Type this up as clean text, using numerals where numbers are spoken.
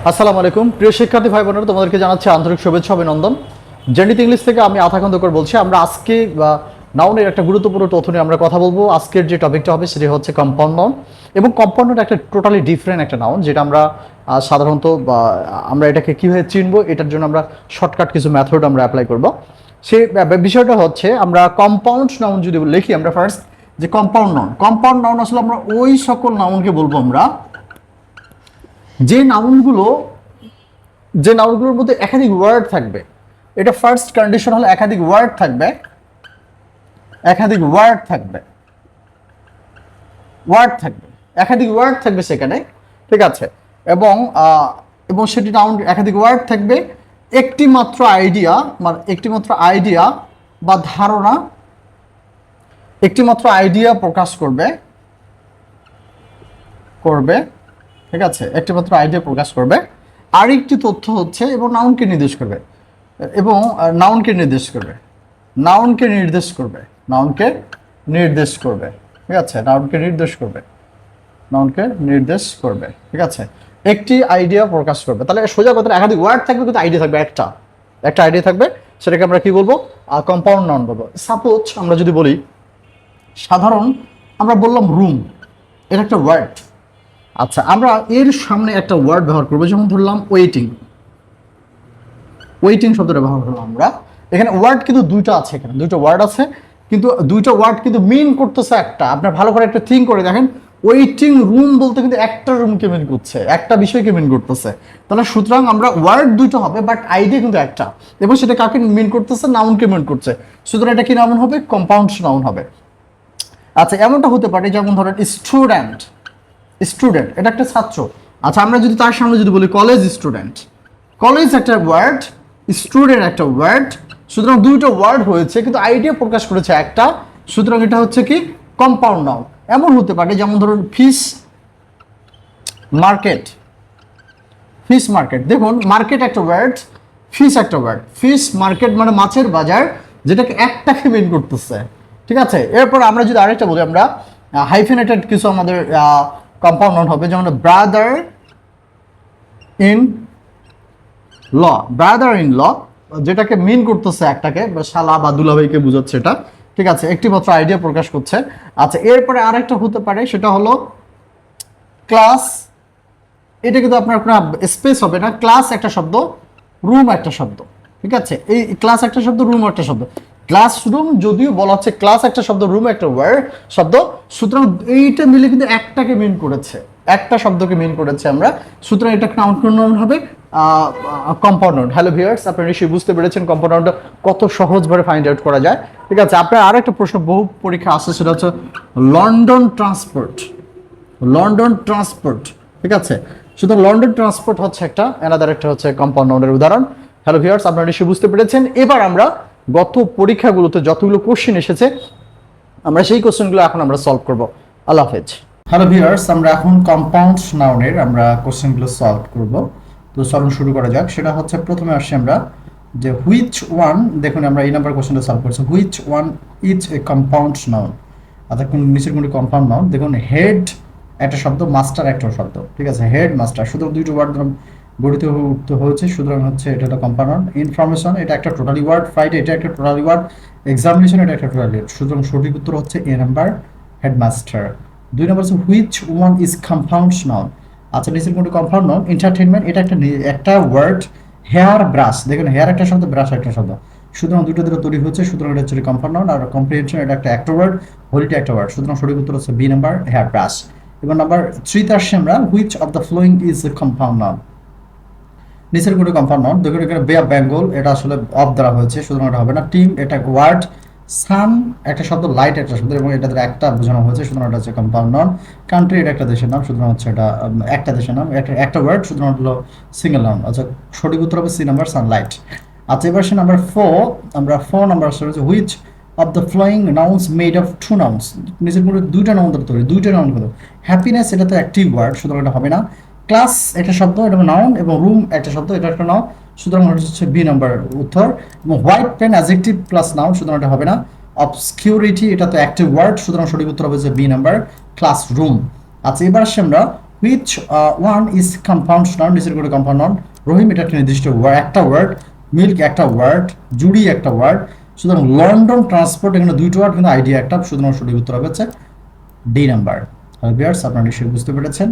আসসালামু আলাইকুম প্রিয় শিক্ষার্থী ভাই বোনেরা, তোমাদেরকে জানাচ্ছি আন্তরিক শুভেচ্ছা অভিনন্দন। জেনিত ইংলিশ থেকে আমি আথাকান্তকর বলছি। আমরা আজকে নাউনের একটা গুরুত্বপূর্ণ তথ্য নিয়ে আমরা কথা বলবো। আজকের যে টপিকটা হবে সেটি হচ্ছে কম্পাউন্ড নাউন, এবং কম্পাউন্ড নাউন একটা টোটালি ডিফারেন্ট একটা নাউন, যেটা আমরা সাধারণত আমরা এটাকে কীভাবে চিনবো, এটার জন্য আমরা শর্টকাট কিছু মেথড আমরা অ্যাপ্লাই করব। সেই বিষয়টা হচ্ছে, আমরা কম্পাউন্ড নাউন যদি লিখি, আমরা ফার্স্ট যে কম্পাউন্ড নাউন আসলে আমরা ওই সকল নাউনকে বলবো আমরা যে নাউনগুলোর মধ্যে একাধিক ওয়ার্ড থাকবে। এটা ফার্স্ট কন্ডিশন হলো একাধিক ওয়ার্ড থাকবে, একাধিক ওয়ার্ড থাকবে সেখানে, ঠিক আছে। এবং সেটি নাউন একাধিক ওয়ার্ড থাকবে, একটি মাত্র আইডিয়া বা ধারণা, একটি মাত্র আইডিয়া প্রকাশ করবে, ঠিক আছে, একটি মাত্র আইডিয়া প্রকাশ করবে। আরেকটি তথ্য হচ্ছে এবং নাউনকে নির্দেশ করবে, ঠিক আছে, ঠিক আছে, একটি আইডিয়া প্রকাশ করবে। তাহলে সোজা কথা, একাধিক ওয়ার্ড থাকবে কিন্তু আইডিয়া থাকবে একটা আইডিয়া থাকবে, সেটাকে আমরা কি বলবো? কম্পাউন্ড নাউন বলবো। সাপোজ আমরা যদি বলি, সাধারণ আমরা বললাম রুম, এটা একটা ওয়ার্ড। আচ্ছা, আমরা এর সামনে একটা ওয়ার্ড ব্যবহার করবো, যেমন ধরলাম ওয়েটিং শব্দটা ব্যবহার করলাম আমরা। এখানে ওয়ার্ড কিন্তু দুইটা আছে, এখানে দুইটা ওয়ার্ড আছে, কিন্তু দুইটা ওয়ার্ড কিন্তু মিন করতেছে একটা। আপনার ভালো করে একটা থিঙ্ক করে দেখেন, ওয়েটিং রুম বলতে কিন্তু একটা রুমকে মিন করছে, একটা বিষয়কে মিন করতেছে। তাহলে সুতরাং আমরা ওয়ার্ড দুইটা হবে, বাট আইডিয়া কিন্তু একটা, এবং সেটা কাকে মিন করতেছে? নাউনকে মিন করছে। সুতরাং এটা কি নাউন হবে? কম্পাউন্ড নাউন হবে। আচ্ছা, এমনটা হতে পারে যেমন ধরেন স্টুডেন্ট, এটা একটা ছাত্র। আচ্ছা, আমরা যদি তার সামনে যদি বলি কলেজ একটা ওয়ার্ড, স্টুডেন্ট একটা ওয়ার্ড, সুতরাং দুইটা ওয়ার্ড হয়েছে কিন্তু আইডিয়া প্রকাশ করেছে একটা, সুতরাং এটা হচ্ছে কি? Compound noun. এমন হতে পারে যেমন ধরুন ফিশ মার্কেট, দেখুন মার্কেট একটা ওয়ার্ড, ফিশ একটা ওয়ার্ড। ফিশ মার্কেট মানে মাছের বাজার, যেটাকে একটাকে মিন করতেছে, ঠিক আছে। এরপর আমরা যদি আরেকটা বলি, আমরা হাইফেনেটেড কিছু আমাদের কম্পাউন্ড নাউন হবে, যেমন ব্রাদার ইন ল, যেটাকে মিন করতেছে একটাকে, বা শালা বা দুলাভাইকে বোঝাচ্ছে এটা, ঠিক আছে, একটি মাত্র আইডিয়া প্রকাশ করছে। আচ্ছা, এরপরে আরেকটা হতে পারে, সেটা হলো ক্লাস। এটা কিন্তু আপনার কোনো স্পেস হবে না, ক্লাস একটা শব্দ, রুম একটা শব্দ, ঠিক আছে। এই ক্লাস একটা শব্দ, রুম একটা শব্দ। ক্লাসরুম যদিও বলা হচ্ছে ক্লাস একটা শব্দ, রুম একটা ওয়ার্ড শব্দ, সুতরাং এইটা মিলে কিন্তু একটাকে মিন করেছে, একটা শব্দকে মিন করেছে আমরা, সুতরাং এটা নাউন হবে কম্পাউন্ড নাউন। হ্যালো ভিউয়ার্স, আপনারা নিশ্চয়ই বুঝতে পেরেছেন কম্পাউন্ড নাউনটা কত সহজভাবে ফাইন্ড আউট করা যায়, ঠিক আছে। আপনার আরেকটা প্রশ্ন বহু পরীক্ষা আসছে, সেটা হচ্ছে লন্ডন ট্রান্সপোর্ট, ঠিক আছে। সুতরাং লন্ডন ট্রান্সপোর্ট হচ্ছে একটা হচ্ছে কম্পাউন্ড নাউনের উদাহরণ। হ্যালো ভিউয়ার্স, আপনারা নিশ্চয়ই বুঝতে পেরেছেন। এবার আমরা গত পরীক্ষাগুলোতে যতগুলো কোশ্চেন এসেছে, আমরা সেই কোশ্চেনগুলো এখন আমরা সলভ করব। আল্লাহ হাফেজ। হ্যালো ভিউয়ার্স, আমরা এখন কম্পাউন্ড নাউনের আমরা কোশ্চেনগুলো সলভ করব। তো চলুন শুরু করা যাক। সেটা হচ্ছে, প্রথমে আসছি আমরা যে হুইচ ওয়ান, দেখুন আমরা এই নাম্বার কোশ্চেনটা সলভ করছি। Which one is a compound noun? অর্থাৎ কোন নিচের কোনটি কম্পাউন্ড নাউন? দেখুন হেড একটা শব্দ, মাস্টার একটা শব্দ, ঠিক আছে, হেড মাস্টার, সুতরাং দুইটা ওয়ার্ড গঠিত হয়েছে, সুতরাং হচ্ছে এটা হলো কম্পাউন্ড নাউন। ইনফরমেশন এটা একটা টোটালি ওয়ার্ড, ফ্রাইডে এটা একটা টোটালি ওয়ার্ড, এক্সামিনেশন এটা একটা টোটালি ওয়ার্ড, সুতরাং সঠিক উত্তর হচ্ছে এ নাম্বার, হেডমাস্টার। দুই নম্বর হচ্ছে which one is compound noun? আচ্ছা, নিচের কোনটি কম্পাউন্ড নাউন? এন্টারটেইনমেন্ট এটা একটা ওয়ার্ড। হেয়ার ব্রাশ, দেখুন হেয়ার একটা শব্দ, ব্রাশ একটা শব্দ, সুতরাং দুটো তৈরি হচ্ছে, সুতরাং এটা হচ্ছে কম্পাউন্ড নাউন। আর কম্প্রিহেনশন এটা একটা ওয়ার্ড, হলিডে একটা ওয়ার্ড, সুতরাং সঠিক উত্তর হচ্ছে বি নাম্বার, হেয়ার ব্রাশ। এবার নাম্বার 3 তে আসছি আমরা, which of the following is a compound noun? নিচের কোনটি কম্পাউন্ড নাউন? দেখুন এখানে বে অফ বেঙ্গল এটা আসলে অফ দ্বারা হয়েছে, সুতরাং এটা হবে না। টিম এটা ওয়ার্ড, সান একটা শব্দ, লাইট একটা শব্দ, এবং এটা একটা বোঝানো হয়েছে, সুতরাং এটা হচ্ছে কম্পাউন্ড নাউন। কান্ট্রি এটা একটা দেশের নাম, সুতরাং হচ্ছে এটা একটা দেশের নাম, একটা ওয়ার্ড, সুতরাং হলো সিঙ্গেল নাউন। আচ্ছা, সঠিক উত্তর হবে সি নাম্বার, সানলাইট। আচ্ছা, এবার সে নাম্বার 4, আমরা 4 নাম্বার আসলে হচ্ছে which of the following nouns made of two nouns? নিচের মধ্যে দুইটা নাউন দ্বারা তৈরি, দুইটা নাউন হলো। হ্যাপিনেস এটা তো একটি ওয়ার্ড, সুতরাং এটা হবে না। ক্লাস একটা শব্দ, এটা নাউন, এবং রুম একটা শব্দ, এটা একটা নাউন, সুতরাং হচ্ছে বি নাম্বার উত্তর। এবং white pen adjective plus noun, সুতরাং এটা হবে না। অবসকিউরিটি এটা তো অ্যাক্টিভ ওয়ার্ড, সুতরাং সঠিক উত্তর হবে যে বি নাম্বার, ক্লাসরুম। আচ্ছা, এবার আসছি আমরা which one is compound noun, নিচের করে কম্পাউন্ড নাউন। রহিম এটা একটা নির্দিষ্ট একটা ওয়ার্ড, মিল্ক একটা ওয়ার্ড, জুড়ি একটা ওয়ার্ড। সুতরাং লন্ডন ট্রান্সপোর্ট এখানে দুইটা ওয়ার্ড, কিন্তু আইডিয়া একটা। সুতরাং সঠিক উত্তর হবে হচ্ছে ডি নাম্বার। ভিউয়ার্স আপনারা নিশ্চয়ই বুঝতে পেরেছেন।